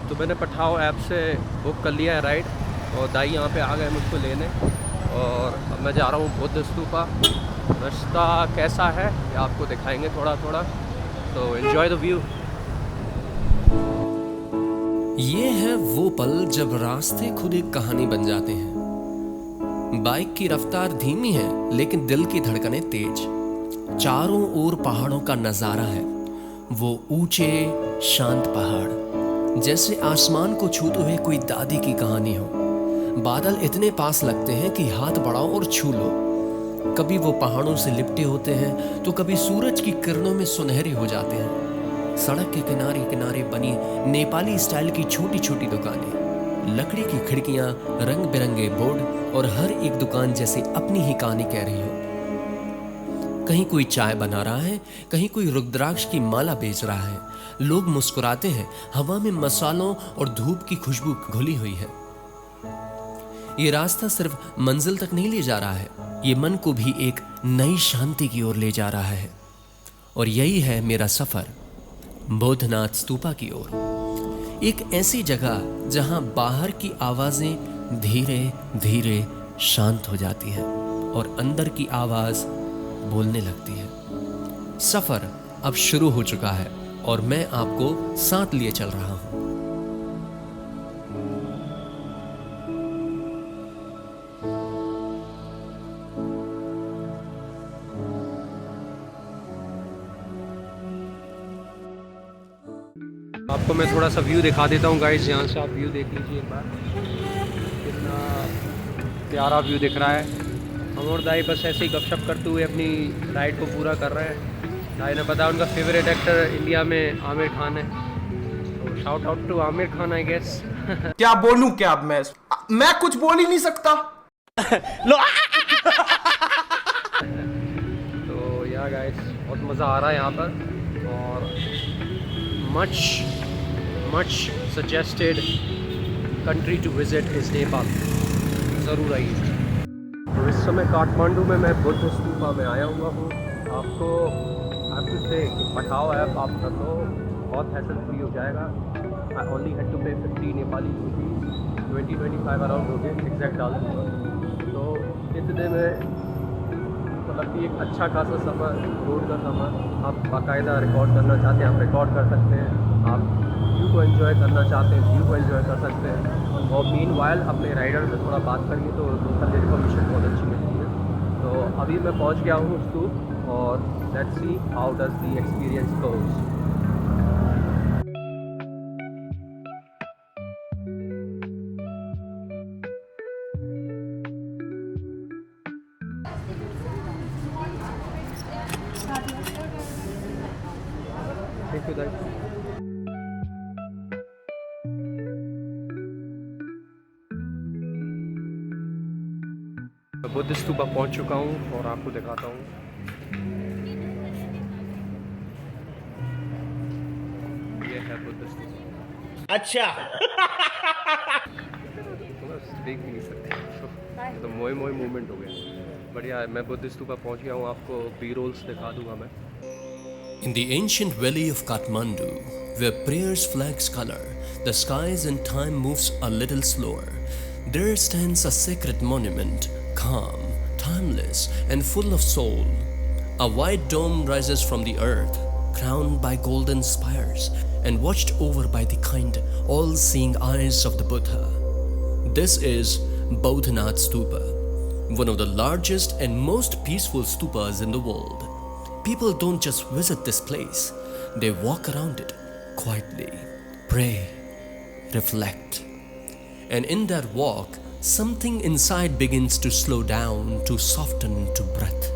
तो मैंने पठाओ ऐप से बुक कर लिया है राइड और दाई यहाँ पे आ गए मुझको लेने और अब मैं जा रहा हूँ बुद्ध स्तूपा। रास्ता कैसा है ये आपको दिखाएंगे थोड़ा थोड़ा, तो एंजॉय द व्यू। ये है वो पल जब रास्ते खुद एक कहानी बन जाते हैं। बाइक की रफ्तार धीमी है लेकिन दिल की धड़कनें तेज। चारों ओर पहाड़ों का नजारा है, वो ऊंचे शांत पहाड़ जैसे आसमान को छूते हुए कोई दादी की कहानी हो। बादल इतने पास लगते हैं कि हाथ बढ़ाओ और छू लो। कभी वो पहाड़ों से लिपटे होते हैं तो कभी सूरज की किरणों में सुनहरे हो जाते हैं। सड़क के किनारे किनारे बनी नेपाली स्टाइल की छोटी छोटी दुकानें, लकड़ी की खिड़कियां, रंग बिरंगे बोर्ड और हर एक दुकान जैसे अपनी ही कहानी कह रही हो। कहीं कोई चाय बना रहा है, कहीं कोई रुद्राक्ष की माला बेच रहा है। लोग मुस्कुराते हैं, हवा में मसालों और धूप की खुशबू घुली हुई है। ये रास्ता सिर्फ मंजिल तक नहीं ले जा रहा है, ये मन को भी एक नई शांति की ओर ले जा रहा है। और यही है मेरा सफर बोधनाथ स्तूपा की ओर। एक ऐसी जगह जहां बाहर की आवाजें धीरे धीरे शांत हो जाती हैं और अंदर की आवाज बोलने लगती है। सफर अब शुरू हो चुका है और मैं आपको साथ लिए चल रहा हूं। आपको मैं थोड़ा सा व्यू दिखा देता हूँ गाइस। यहाँ से आप व्यू देख लीजिए एक बार, कितना प्यारा व्यू दिख रहा है। हम और दाई बस ऐसे ही गपशप करते हुए अपनी राइड को पूरा कर रहे हैं। दाई ने बताया उनका फेवरेट एक्टर इंडिया में आमिर खान है, तो shout out to Aamir Khan I guess. क्या बोलूं, क्या अब मैं कुछ बोल ही नहीं सकता। तो या गाइस बहुत मज़ा आ रहा है यहाँ पर और much suggested country to visit is Nepal, ज़रूर आइए। तो इस समय काठमांडू में मैं बुद्ध स्तूपा में आया हुआ हूँ। आपको आपको से पठाओ ऐप आप कर लो, बहुत हैसल फ्री हो जाएगा। आई ओनली हैड टू पे 50 नेपाली रुपीज़, 20-25 अराउंड हो गए, एग्जैक्ट डाल दूँगा। तो इतने में मतलब कि एक अच्छा खासा सफ़र, रोड का सफ़र आप बाकायदा रिकॉर्ड करना चाहते हैं आप रिकॉर्ड कर सकते हैं। आप व्यू को एंजॉय करना चाहते हैं व्यू को एंजॉय कर सकते हैं। और मीनवाइल अपने राइडर से थोड़ा बात करिए तो लोकल इन्फॉर्मेशन बहुत अच्छी मिलती है। तो अभी मैं पहुंच गया हूँ स्तूप और let's see how does the experience goes. Thank you दाई। बुद्ध स्तूपा पहुंच चुका हूं और आपको दिखाता हूं। ये है बुद्ध स्तूपा। अच्छा। बस देख भी नहीं सकते, ये तो मोए मूवमेंट हो गया। बढ़िया, मैं बुद्ध स्तूपा पहुंच गया हूं, आपको बी रोल्स दिखा दूंगा मैं। In the ancient valley of Kathmandu, where prayers flags color, the skies and time moves a little slower, there stands a sacred monument, calm, timeless, and full of soul. A white dome rises from the earth, crowned by golden spires, and watched over by the kind, all-seeing eyes of the Buddha. This is Bodhanath Stupa, one of the largest and most peaceful stupas in the world. People don't just visit this place, they walk around it quietly, pray, reflect. And in that walk, something inside begins to slow down, to soften to breath.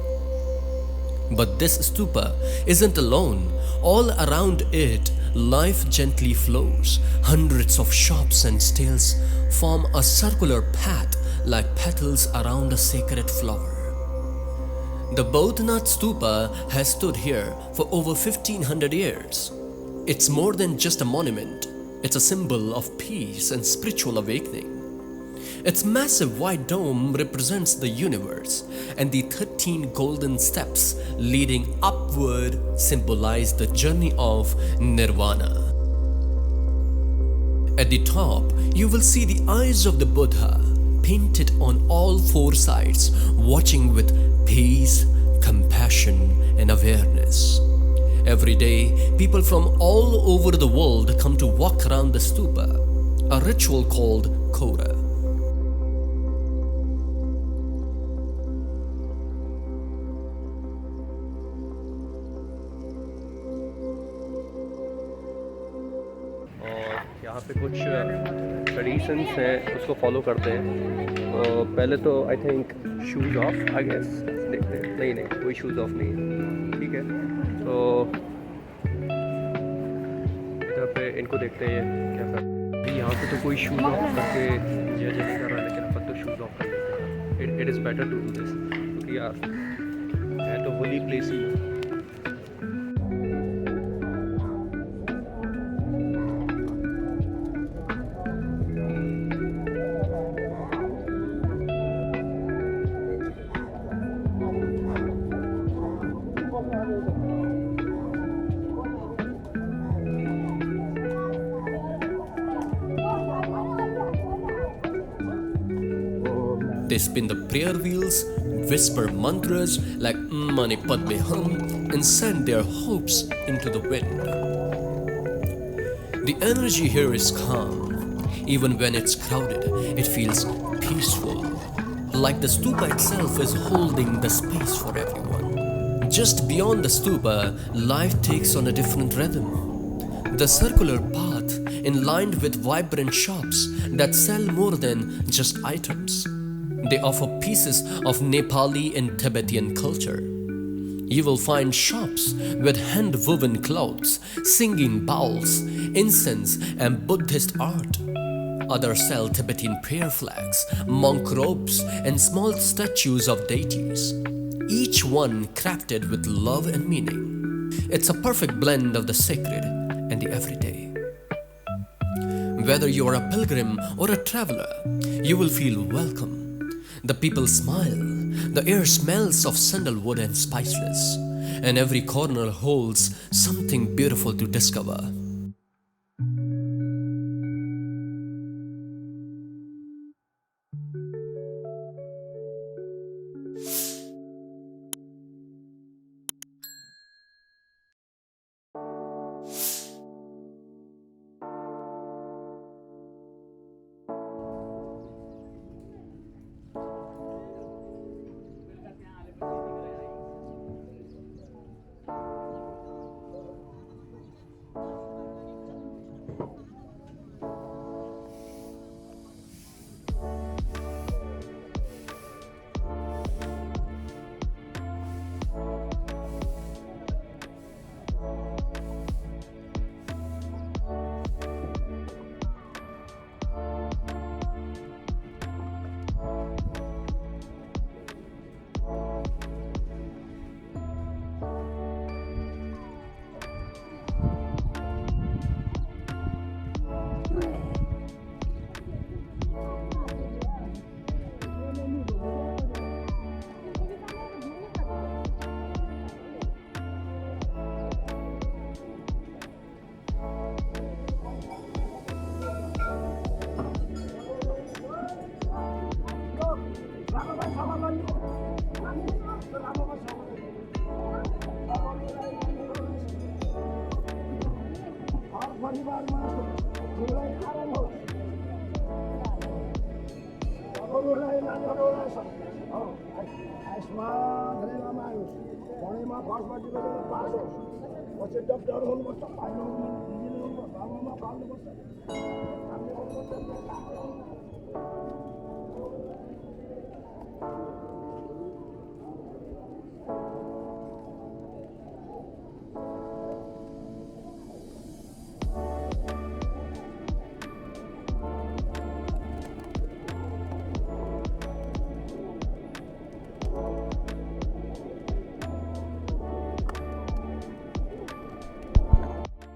But this stupa isn't alone. All around it, life gently flows. Hundreds of shops and stalls form a circular path like petals around a sacred flower. The Bodhanath Stupa has stood here for over 1500 years. It's more than just a monument, it's a symbol of peace and spiritual awakening. Its massive white dome represents the universe, and the 13 golden steps leading upward symbolize the journey of Nirvana. At the top, you will see the eyes of the Buddha painted on all four sides, watching with peace, compassion, and awareness. Every day, people from all over the world come to walk around the stupa, a ritual called Kora. और यहाँ पे कुछ traditions हैं उसको follow करते हैं। तो पहले तो I think shoes off, I guess देखते हैं। नहीं कोई शूज़ ऑफ नहीं है, ठीक है। तो इधर पे इनको देखते हैं क्या कर। यहाँ पे तो कोई शूज़ ऑफ करके जज नहीं कर रहा है, लेकिन अपन तो शूज़ ऑफ कर देते हैं। It is better to do this, क्योंकि यार है तो होली प्लेस ही है। They spin the prayer wheels, whisper mantras like Mani Padme Hum, and send their hopes into the wind. The energy here is calm. Even when it's crowded, it feels peaceful, like the stupa itself is holding the space for everyone. Just beyond the stupa, life takes on a different rhythm. The circular path, lined with vibrant shops that sell more than just items. They offer pieces of Nepali and Tibetan culture. You will find shops with hand-woven clothes, singing bowls, incense, and Buddhist art. Others sell Tibetan prayer flags, monk robes, and small statues of deities, each one crafted with love and meaning. It's a perfect blend of the sacred and the everyday. Whether you are a pilgrim or a traveler, you will feel welcome. The people smile, the air smells of sandalwood and spices, and every corner holds something beautiful to discover.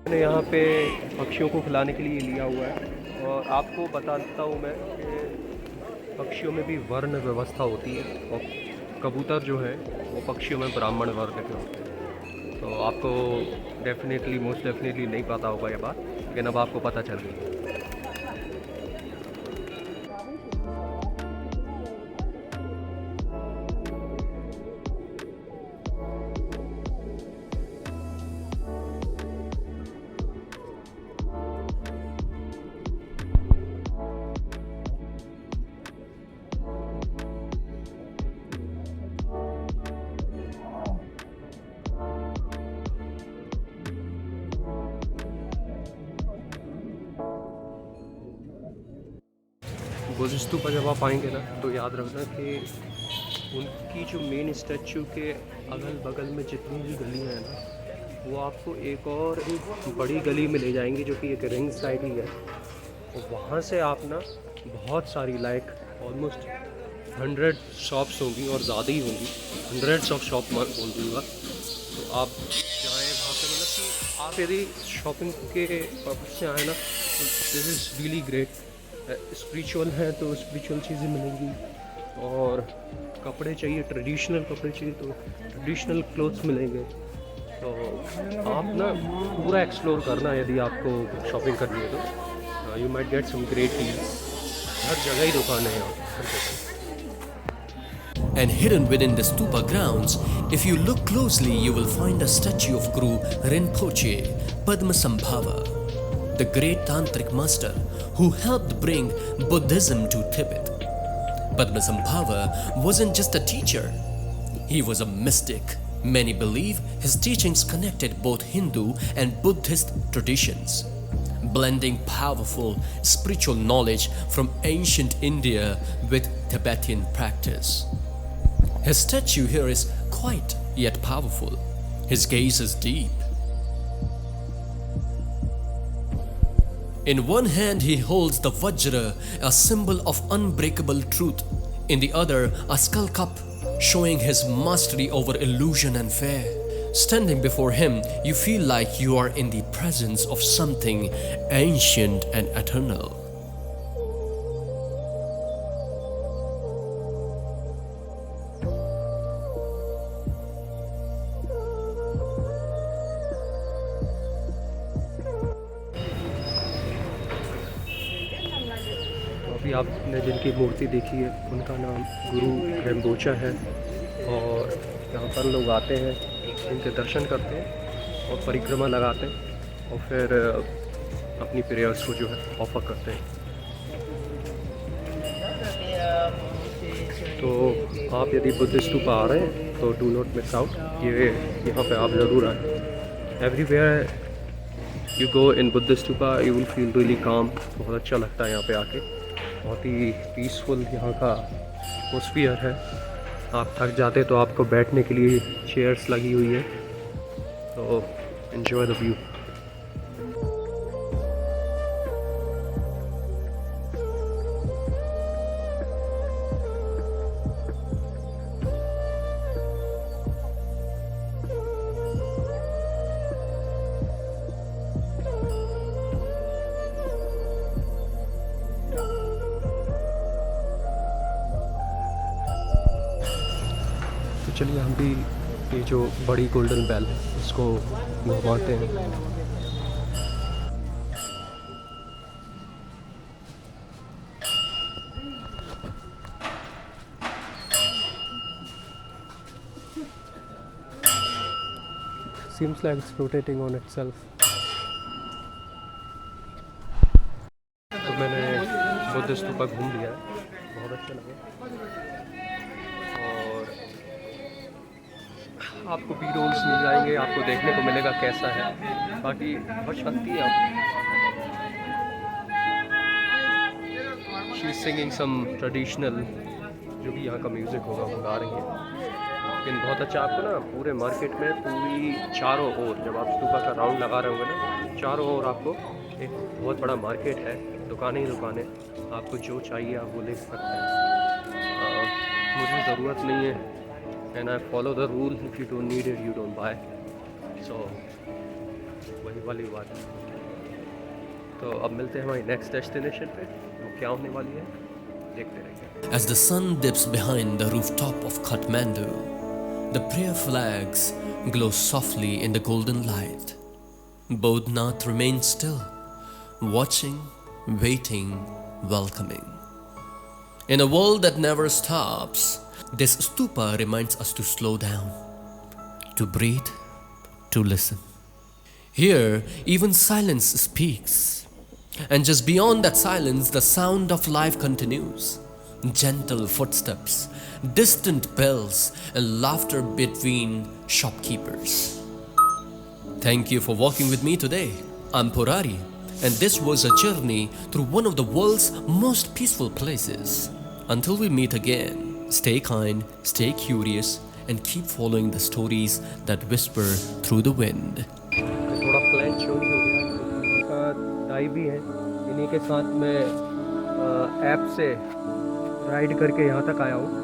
मैंने यहाँ पे पक्षियों को खिलाने के लिए लिया हुआ है, और आपको बताता हूँ मैं कि पक्षियों में भी वर्ण व्यवस्था होती है, और कबूतर जो है वो पक्षियों में ब्राह्मण वर्ण के होते हैं। तो आपको मोस्ट डेफिनेटली नहीं पता होगा ये बात, लेकिन अब आपको पता चल गई। बुद्ध स्तूपा जब आप आएंगे ना तो याद रखना कि उनकी जो मेन स्टैचू के अगल बगल में जितनी भी गलियाँ हैं ना वो आपको एक बड़ी गली में ले जाएंगी जो कि एक रिंग साइड ही है। और वहाँ से आप ना बहुत सारी ऑलमोस्ट 100 शॉप्स होंगी और ज़्यादा ही होंगी, 100 ऑफ शॉप बोल दूँगा। तो आप जाएँ वहाँ पे, मतलब कि आप यदि शॉपिंग के पर्पज से आए ना तो this is really great. Spiritual है तो स्पिरिचुअल चीज़ें मिलेंगी, और कपड़े चाहिए, ट्रेडिशनल कपड़े चाहिए तो ट्रेडिशनल क्लोथ्स मिलेंगे। तो आप ना पूरा एक्सप्लोर करना यदि आपको शॉपिंग करनी है तो you might get some great deals. हर जगह ही दुकान है यहाँ, हर जगह। And hidden within the stupa grounds, if you look closely, you will find a statue of Guru Rinpoche Padmasambhava, the great tantric master who helped bring Buddhism to Tibet. Padmasambhava wasn't just a teacher, he was a mystic. Many believe his teachings connected both Hindu and Buddhist traditions, blending powerful spiritual knowledge from ancient India with Tibetan practice. His statue here is quiet yet powerful. His gaze is deep. In one hand he holds the Vajra, a symbol of unbreakable truth. In the other, a skull cup, showing his mastery over illusion and fear. Standing before him, you feel like you are in the presence of something ancient and eternal. अभी आपने जिनकी मूर्ति देखी है उनका नाम गुरु रिम्पोचे है, और यहाँ पर लोग आते हैं, इनके दर्शन करते हैं और परिक्रमा लगाते हैं और फिर अपनी प्रेयर्स को जो है ऑफर करते हैं। तो आप यदि बुद्ध स्तूपा आ रहे हैं तो डू नॉट मिस आउट, ये यहाँ पे आप ज़रूर आएँ। Everywhere you go in Buddha stupa you will feel really काम। बहुत अच्छा लगता है यहाँ पे आके, बहुत ही पीसफुल यहाँ का एटमॉस्फियर है। आप थक जाते तो आपको बैठने के लिए चेयर्स लगी हुई है, तो एंजॉय द व्यू। चलिए हम भी ये जो बड़ी गोल्डन बेल है इसको घुमाते हैं। Seems like it's rotating on itself. तो मैंने बुद्ध स्तूपा घूम लिया है, बहुत अच्छा लगा। और आपको बी रोल्स मिल जाएंगे, आपको देखने को मिलेगा कैसा है। बाकी बहुत शांति है। She is singing some traditional, जो भी यहाँ का म्यूज़िक होगा वो गा रही है। लेकिन बहुत अच्छा, आपको ना पूरे मार्केट में पूरी चारों ओर, जब आप स्तूपा का राउंड लगा रहे होंगे ना, चारों ओर आपको एक बहुत बड़ा मार्केट है, दुकानें ही दुकानें, आपको जो चाहिए आप वो ले सकते हैं। मुझे ज़रूरत नहीं है, and I follow the rule, if you don't need it you don't buy, so वही वाली बात है। तो अब मिलते हैं हमारी नेक्स्ट डेस्टिनेशन पे, वो क्या होने वाली है देखते रहेंगे। As the sun dips behind the rooftop of Kathmandu, the prayer flags glow softly in the golden light. Bodhnath remains still, watching, waiting, welcoming. In a world that never stops, this stupa reminds us to slow down, to breathe, to listen. Here, even silence speaks. And just beyond that silence, the sound of life continues. Gentle footsteps, distant bells, and laughter between shopkeepers. Thank you for walking with me today. I'm Purari, And this was a journey through one of the world's most peaceful places. Until we meet again, stay kind, stay curious, and keep following the stories that whisper through the wind. थोड़ा plan change हो गया, उनका दाई भी है, इन्हीं के साथ मैं ऐप से राइड करके यहाँ तक आया हूँ।